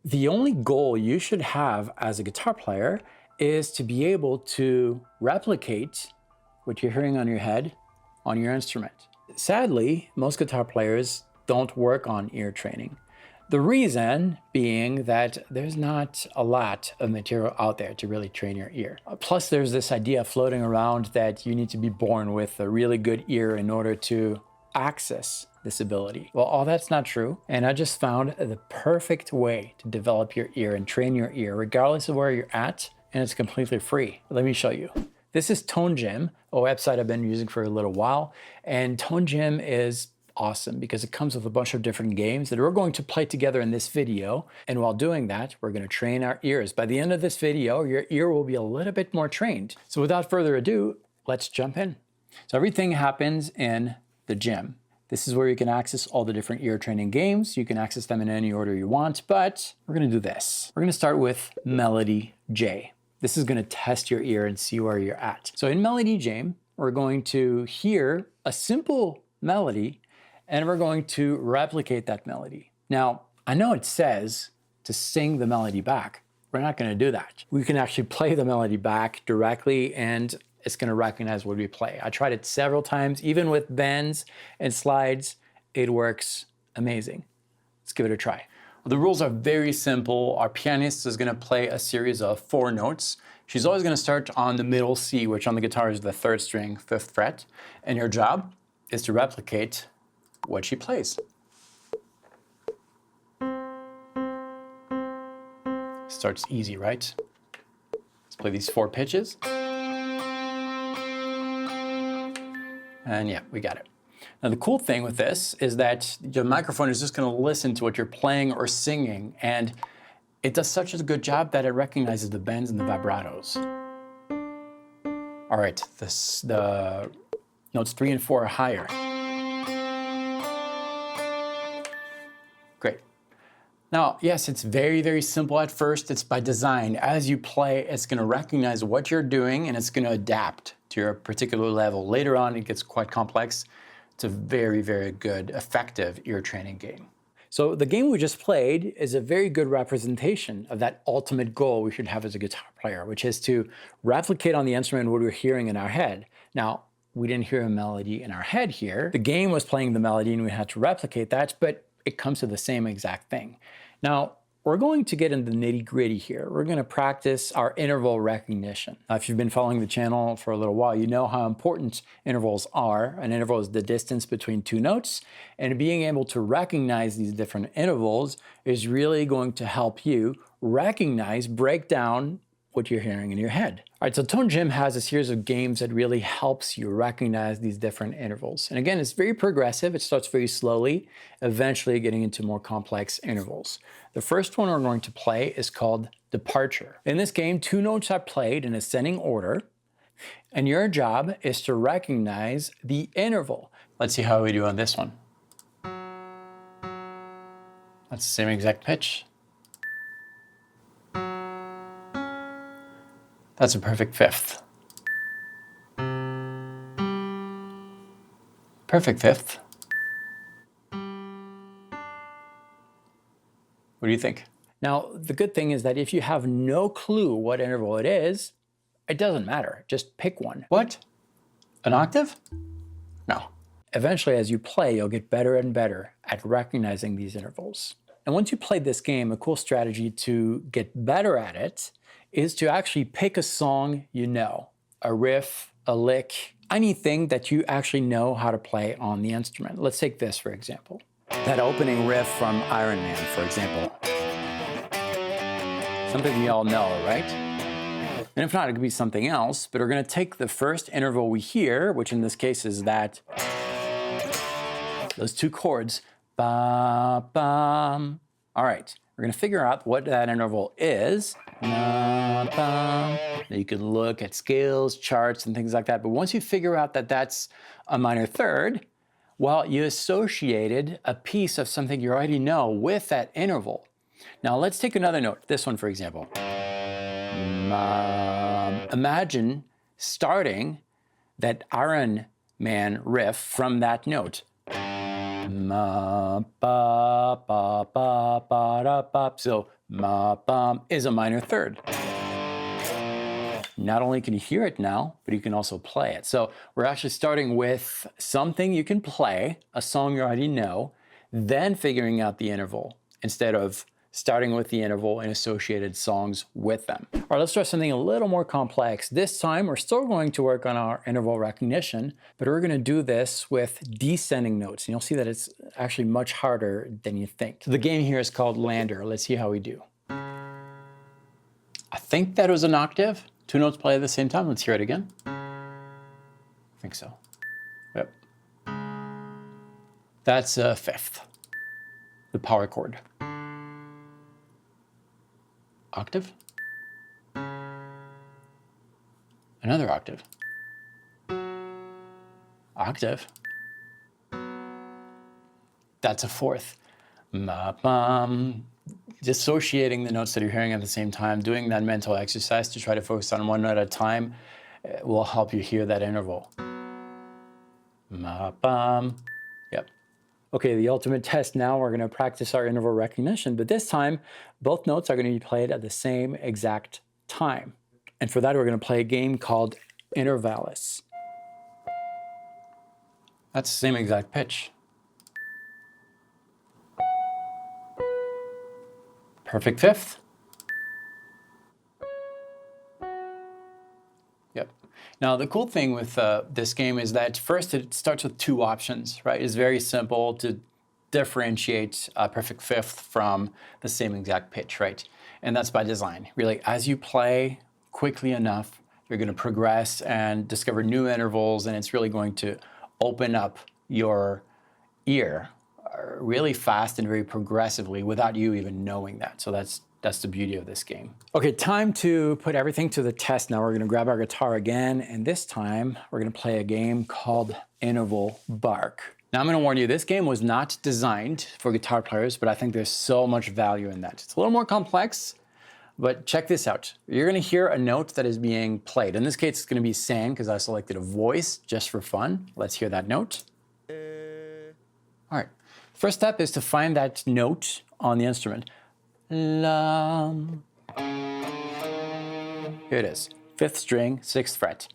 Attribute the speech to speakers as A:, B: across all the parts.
A: The only goal you should have as a guitar player is to be able to replicate what you're hearing on your head on your instrument. Sadly, most guitar players don't work on ear training. The reason being that there's not a lot of material out there to really train your ear. Plus, there's this idea floating around that you need to be born with a really good ear in order to access this ability. Well, all that's not true. And I just found the perfect way to develop your ear and train your ear, regardless of where you're at, and it's completely free. Let me show you. This is ToneGym, a website I've been using for a little while. And ToneGym is awesome because it comes with a bunch of different games that we're going to play together in this video. And while doing that, we're going to train our ears. By the end of this video, your ear will be a little bit more trained. So without further ado, let's jump in. So everything happens in the gym. This is where you can access all the different ear training games. You can access them in any order you want, but we're gonna do this. We're gonna start with Melody J. This is gonna test your ear and see where you're at. So in Melody J, we're going to hear a simple melody and we're going to replicate that melody. Now, I know it says to sing the melody back. We're not gonna do that. We can actually play the melody back directly and it's going to recognize what we play. I tried it several times, even with bends and slides. It works amazing. Let's give it a try. Well, the rules are very simple. Our pianist is going to play a series of 4 notes. She's always going to start on the middle C, which on the guitar is the 3rd string, 5th fret. And your job is to replicate what she plays. Starts easy, right? Let's play these 4 pitches. And yeah, we got it. Now the cool thing with this is that the microphone is just going to listen to what you're playing or singing, and it does such a good job that it recognizes the bends and the vibratos. All right, the notes 3 and 4 are higher. Great. Now, yes, it's very, very simple at first. It's by design. As you play, it's going to recognize what you're doing and it's going to adapt to your particular level. Later on, it gets quite complex. It's a very, very good, effective ear training game. So the game we just played is a very good representation of that ultimate goal we should have as a guitar player, which is to replicate on the instrument what we're hearing in our head. Now, we didn't hear a melody in our head here. The game was playing the melody and we had to replicate that, but it comes to the same exact thing. Now, we're going to get into the nitty-gritty here. We're going to practice our interval recognition. Now, if you've been following the channel for a little while, you know how important intervals are. An interval is the distance between 2 notes, and being able to recognize these different intervals is really going to help you recognize, break down what you're hearing in your head. All right, so ToneGym has a series of games that really helps you recognize these different intervals. And again, it's very progressive. It starts very slowly, eventually getting into more complex intervals. The first one we're going to play is called Departure. In this game, 2 notes are played in ascending order, and your job is to recognize the interval. Let's see how we do on this one. That's the same exact pitch. That's a perfect 5th. Perfect 5th. What do you think? Now, the good thing is that if you have no clue what interval it is, it doesn't matter. Just pick one. What? An octave? No. Eventually, as you play, you'll get better and better at recognizing these intervals. And once you play this game, a cool strategy to get better at it is to actually pick a song you know, a riff, a lick, anything that you actually know how to play on the instrument. Let's take this, for example. That opening riff from Iron Man, for example. Something we all know, right? And if not, it could be something else, but we're gonna take the first interval we hear, which in this case is that, those 2 chords, ba, bum. All right, we're gonna figure out what that interval is. You could look at scales, charts, and things like that. But once you figure out that that's a minor 3rd, well, you associated a piece of something you already know with that interval. Now let's take another note. This one, for example. Imagine starting that Iron Man riff from that note. So Ma bum is a minor third. Not only can you hear it now, but you can also play it. So we're actually starting with something you can play, a song you already know, then figuring out the interval instead of starting with the interval and associated songs with them. All right, let's try something a little more complex. This time, we're still going to work on our interval recognition, but we're gonna do this with descending notes. And you'll see that it's actually much harder than you think. So the game here is called Lander. Let's see how we do. I think that was an octave. 2 notes play at the same time. Let's hear it again. I think so. Yep. That's a fifth, the power chord. Octave. Another octave. Octave. That's a fourth. Dissociating the notes that you're hearing at the same time, doing that mental exercise to try to focus on one note at a time will help you hear that interval. Yep. Okay, the ultimate test now, we're gonna practice our interval recognition, but this time, both notes are gonna be played at the same exact time. And for that, we're gonna play a game called Intervalis. That's the same exact pitch. Perfect fifth. Yep. Now, the cool thing with this game is that first it starts with 2 options, right? It's very simple to differentiate a perfect fifth from the same exact pitch, right? And that's by design. Really, as you play quickly enough, you're going to progress and discover new intervals, and it's really going to open up your ear really fast and very progressively without you even knowing that. So that's the beauty of this game. Okay, time to put everything to the test now. We're gonna grab our guitar again, and this time we're gonna play a game called Interval Bark. Now I'm gonna warn you, this game was not designed for guitar players, but I think there's so much value in that. It's a little more complex, but check this out. You're gonna hear a note that is being played. In this case, it's gonna be sang because I selected a voice just for fun. Let's hear that note. All right. First step is to find that note on the instrument. Here it is, 5th string, 6th fret.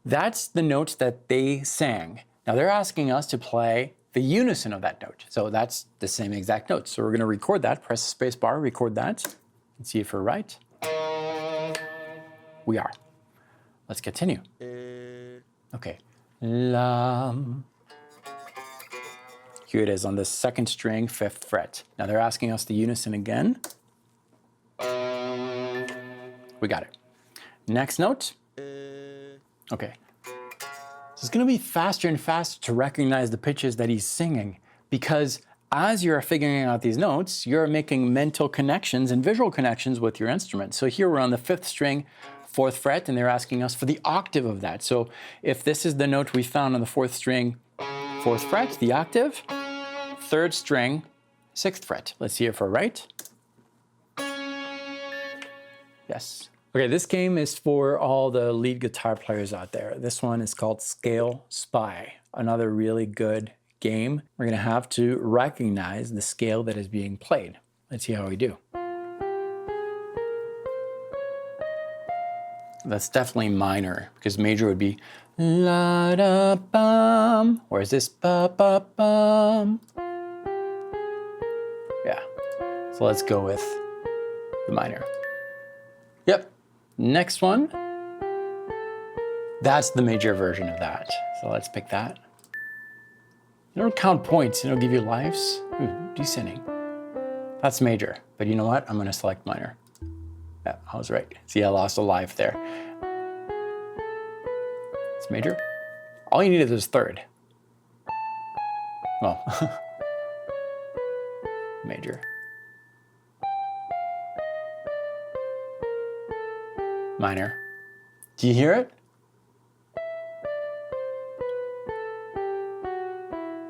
A: That's the note that they sang. Now they're asking us to play the unison of that note. So that's the same exact note. So we're gonna record that, press space bar, record that, and see if we're right. We are. Let's continue. Okay. Here it is on the 2nd string, 5th fret. Now they're asking us the unison again. We got it. Next note. Okay. So it's gonna be faster and faster to recognize the pitches that he's singing, because as you're figuring out these notes, you're making mental connections and visual connections with your instrument. So here we're on the 5th string, 4th fret, and they're asking us for the octave of that. So if this is the note we found on the 4th string, 4th fret, the octave, 3rd string, 6th fret. Let's see if we're right. Yes. Okay, this game is for all the lead guitar players out there. This one is called Scale Spy, another really good game. We're gonna have to recognize the scale that is being played. Let's see how we do. That's definitely minor, because major would be la da bum, whereas this ba ba bum. Yeah, so let's go with the minor. Yep, next one. That's the major version of that. So let's pick that. You don't count points, it'll give you lives. Descending. That's major, but you know what? I'm gonna select minor. Yeah, I was right. See, I lost a life there. It's major. All you needed is 3rd. Well, major. Minor. Do you hear it?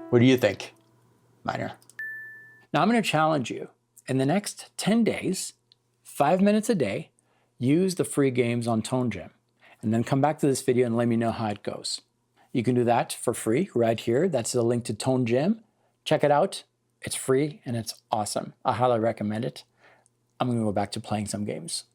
A: What do you think? Minor. Now I'm going to challenge you. In the next 10 days, 5 minutes a day, use the free games on ToneGym, and then come back to this video and let me know how it goes. You can do that for free right here. That's the link to ToneGym. Check it out. It's free and it's awesome. I highly recommend it. I'm going to go back to playing some games.